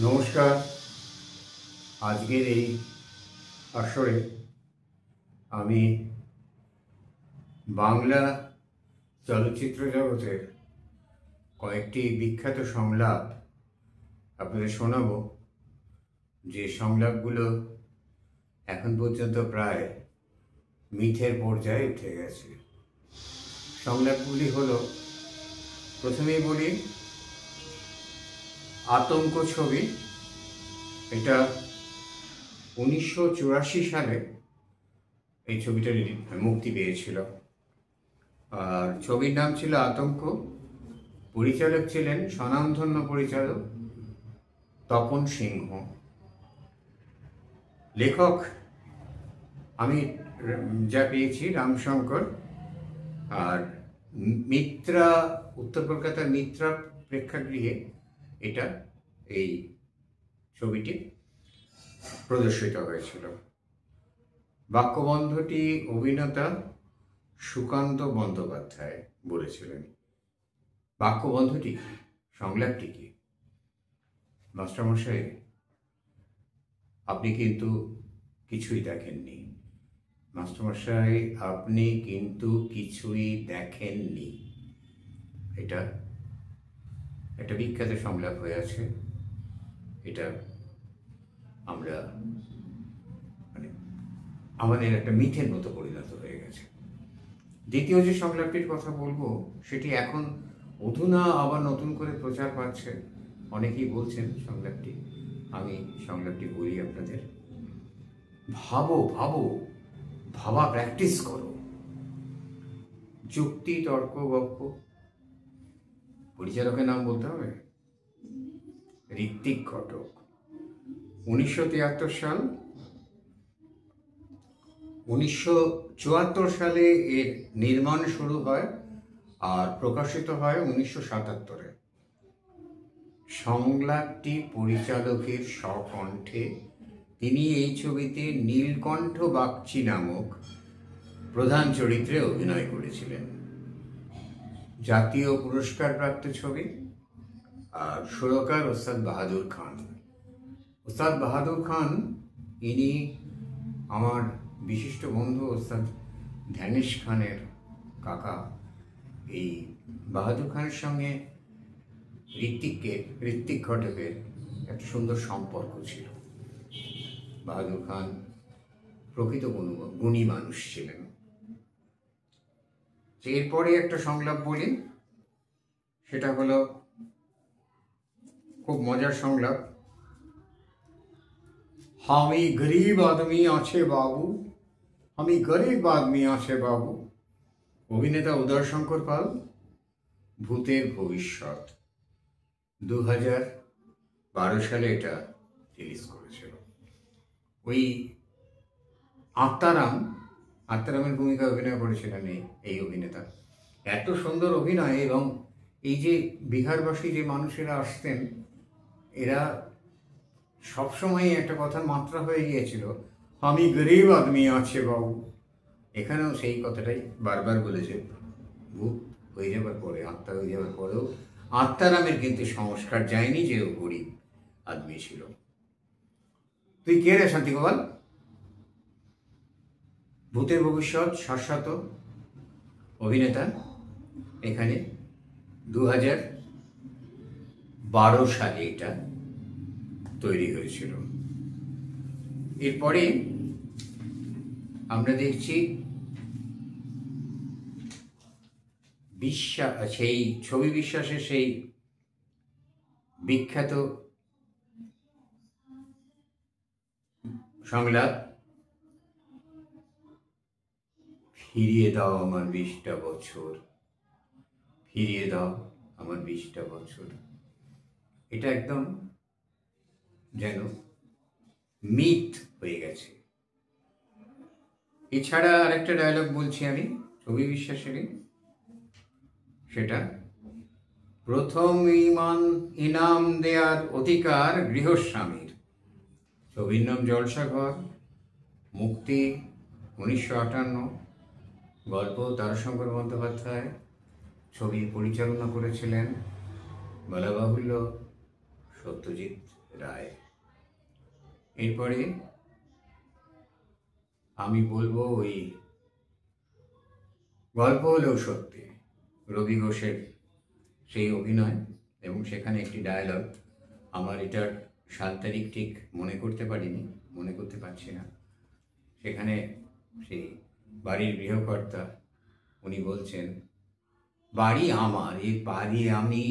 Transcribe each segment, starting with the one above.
নমস্কার। আজকের এই আসরে আমি বাংলা চলচ্চিত্র জগতের কয়েকটি বিখ্যাত সংলাপ আপনাদের শোনাবো, যে সংলাপগুলো এখন পর্যন্ত প্রায় মিথের পর্যায়ে উঠে গেছে। সংলাপগুলি হলো, প্রথমেই বলি আতঙ্ক ছবি। এটা 1984 সালে এই ছবিটা মুক্তি পেয়েছিল। আর ছবির নাম ছিল আতঙ্ক। পরিচালক ছিলেন স্বনামধন্য পরিচালক তপন সিংহ। লেখক আমি যা পেয়েছি রামশঙ্কর। আর মিত্রা, উত্তর কলকাতার মিত্রা প্রেক্ষাগৃহে এটা এই ছবিটি প্রদর্শিত হয়েছিল। বাক্যবন্ধটি অভিনেতা সুকান্ত বন্দ্যোপাধ্যায় বলেছিলেন। বাক্যবন্ধটি কি, সংলাপটি কি? মাস্টারমশাই, আপনি কিন্তু কিছুই দেখেননি। মাস্টারমশাই, আপনি কিন্তু কিছুই দেখেননি। এটা একটা বিখ্যাত সংলাপ হয়ে আছে। এটা আমরা আমাদের একটা মিথের মতো পরিণত হয়ে গেছে। দ্বিতীয় যে সংলাপটির কথা বলবো, সেটি এখন অধুনা আবার নতুন করে প্রচার পাচ্ছে। অনেকেই বলছেন সংলাপটি, আমি সংলাপটি বলি আপনাদের। ভাবো ভাবো, ভাবা প্র্যাকটিস করো। যুক্তি, তর্ক, গপ্প। পরিচালকের নাম বলতে হবে, ঋত্বিক ঘটক। 1973 সাল। 1974 সালে এর নির্মাণ শুরু হয় আর প্রকাশিত হয় 1977-এ। সংলাপটি পরিচালকের স্বকণ্ঠে। তিনি এই ছবিতে নীলকণ্ঠ বাগচি নামক প্রধান চরিত্রে অভিনয় করেছিলেন। জাতীয় পুরস্কারপ্রাপ্ত ছবি। আর সুরকার ওস্তাদ বাহাদুর খান। ওস্তাদ বাহাদুর খান ইনি আমার বিশিষ্ট বন্ধু ওস্তাদ ধ্যানেশ খানের কাকা। এই বাহাদুর খানের সঙ্গে ঋত্বিক ঘটকের একটা সুন্দর সম্পর্ক ছিল। বাহাদুর খান প্রকৃত গুণী মানুষ ছিলেন। এরপরে একটা সংলাপ বলি, সেটা হলো খুব মজার সংলাপ। আমি গরিব আদমি আছে বাবু, আমি গরিব আদমি আছে বাবু। অভিনেতা উদয়শঙ্কর পাল। ভূতের ভবিষ্যৎ 2012 সালে এটা রিলিজ করেছিল। ওই আত্মারামের ভূমিকায় অভিনয় করেছিলেন এই অভিনেতা। এত সুন্দর অভিনয়, এবং এই যে বিহারবাসী যে মানুষেরা আসতেন, এরা সবসময় একটা কথার মাত্রা হয়ে গিয়েছিল, আমি গরিব আদমি আছে বাবু। এখানেও সেই কথাটাই বারবার বলেছে। ভূত হয়ে যাবার পরে, আত্মা হয়ে যাবার পরেও আত্মারামের কিন্তু সংস্কার যায়নি যে ও গরিব আদমি ছিল। তুই কে রে শান্তি গোপাল? ভূতের ভবিষ্যৎ শাশ্বত অভিনেতা। এখানে 2012 সালে এটা তৈরি হয়েছিল। এরপরে আমরা দেখছি সেই ছবি বিশ্বাসের সেই বিখ্যাত সংলাপ, ফিরিয়ে দাও আমার 20টা বছর, ফিরিয়ে দাও আমার 20টা বছর। এটা একদম যেন মিথ হয়ে গেছে। এছাড়া আরেকটা ডায়লগ বলছি আমি ছবি বিশ্বাসেরই, সেটা প্রথম ইনাম দেয়ার অধিকার গৃহস্বামীর। ছবির নাম জলসাঘর। মুক্তি 1958। গল্প তারাশঙ্কর বন্দ্যোপাধ্যায়। ছবি পরিচালনা করেছিলেন বলা বাহুল্য সত্যজিৎ রায়। এরপরে আমি বলবো ওই গল্প হলেও সত্যি, রবি ঘোষের সেই অভিনয়, এবং সেখানে একটি ডায়ালগ, আমার এটার সাল তারিখ ঠিক মনে করতে পারছি না। সেখানে সেই বাড়ির গৃহকর্তা উনি বলছেন, বাড়ি আমার, এই বাড়ি আমি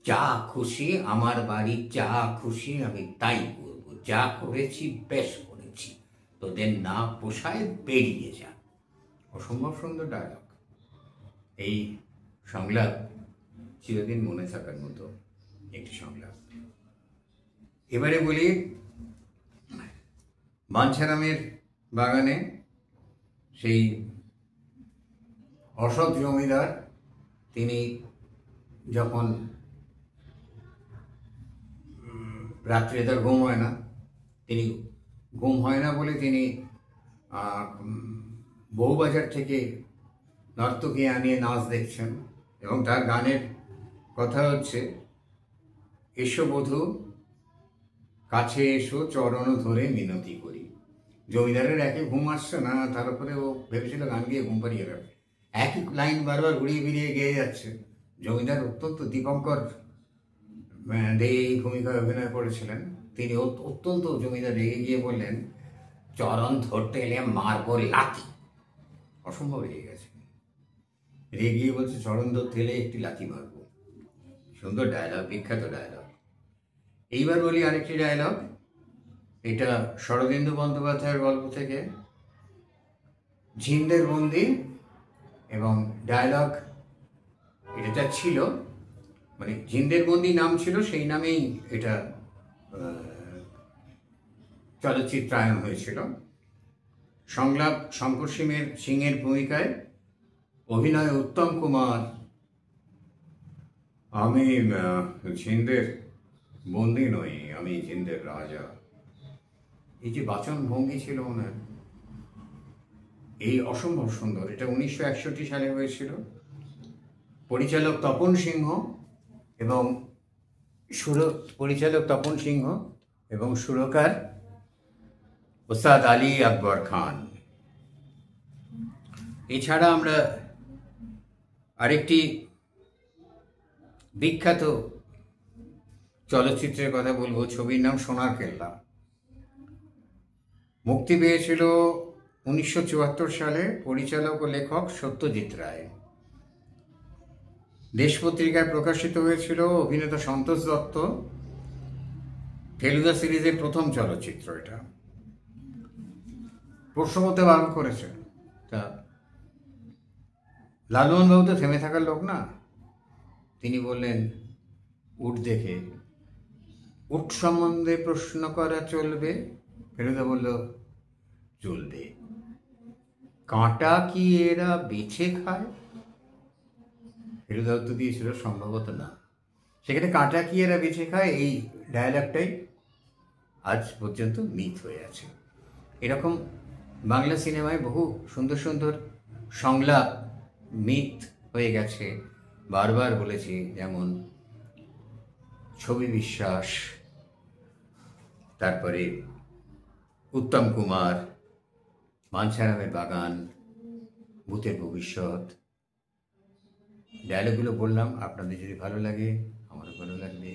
যা খুশি, আমার বাড়ি যা খুশি আমি তাই করব, যা করেছি বেশ করেছি, তোদের না পোষায় বেরিয়ে যা। অসম্ভব সুন্দর ডায়লগ। এই সংলাপ চিরদিন মনে থাকার মতো একটি সংলাপ। এবারে বলি বাঞ্ছারামের বাগানে সেই অসৎ জমিদার, তিনি যখন রাত্রে তার ঘুম হয় না বলে তিনি বউবাজার থেকে নর্তকী আনিয়ে নাচ দেখছেন, এবং তার গানের কথা হচ্ছে, এসো বধূ কাছে এসো চরণ ধরে মিনতি করি। জমিদারের একে ঘুম আসছে না, তার উপরে ও ভেবেছিল গান গিয়ে ঘুম পাড়িয়ে যাবে, একই লাইন বারবার ঘুরিয়ে ফিরিয়ে গেয়ে যাচ্ছে। জমিদার অত্যন্ত দীপঙ্কর দে এই ভূমিকায় অভিনয় করেছিলেন, তিনি অত্যন্ত জমিদার রেগে গিয়ে বললেন, চরণ ধরতে এলে মারবো লাথি। অসম্ভব রেগে গেছে, রেগে গিয়ে বলছে চরণ ধরতে এলে একটি লাথি মারবো। সুন্দর ডায়লগ, বিখ্যাত ডায়লগ। এইবার বলি আরেকটি ডায়লগ, এটা শরদিন্দু বন্দ্যোপাধ্যায়ের গল্প থেকে, ঝিন্দের বন্দি, এবং ডায়লগ এটা ছিল, মানে ঝিন্দের বন্দি নাম ছিল, সেই নামেই এটা চলচ্চিত্রায়ন হয়েছিল। সংলাপ শঙ্কর সিংয়ের ভূমিকায়, অভিনয় উত্তম কুমার, আমি ঝিন্দের বন্দি নই, আমি ঝিন্দের রাজা। এই যে বাচন ভঙ্গি ছিল ওনার, এই অসম্ভব সুন্দর। এটা 1961 সালে হয়েছিল। পরিচালক তপন সিংহ এবং সুরকার ওস্তাদ আলী আকবর খান। এছাড়া আমরা আরেকটি বিখ্যাত চলচ্চিত্রের কথা বলবো, ছবির নাম সোনার কেল্লা। মুক্তি পেয়েছিল 1974 সালে। পরিচালক ও লেখক সত্যজিৎ রায়। দেশ পত্রিকায় প্রকাশিত হয়েছিল। অভিনেতা সন্তোষ দত্ত। ফেলুদা সিরিজের প্রথম চলচ্চিত্র এটা। প্রশ্ন করতে বারণ করেছে, তা লালমোহন বাবু তো থেমে থাকার লোক না, তিনি বললেন, উট দেখে, উট সম্বন্ধে প্রশ্ন করা চলবে? ফেলুদা বলল, চলবে। কাঁটা কি এরা বেছে খায়? ফেলুদা উত্তর দিয়েছিল, সম্ভবত না। সেখানে কাঁটা কি এরা বেছে খায়, এই ডায়ালগটাই আজ পর্যন্ত মিথ হয়ে আছে। এরকম বাংলা সিনেমায় বহু সুন্দর সুন্দর সংলাপ মিথ হয়ে গেছে, বারবার বলেছি, যেমন ছবি বিশ্বাস, তারপরে উত্তম কুমার, বাঞ্ছারামের বাগান, ভূতের ভবিষ্যৎ। ডায়লগগুলো বললাম, আপনাদের যদি ভালো লাগে আমারও ভালো লাগবে।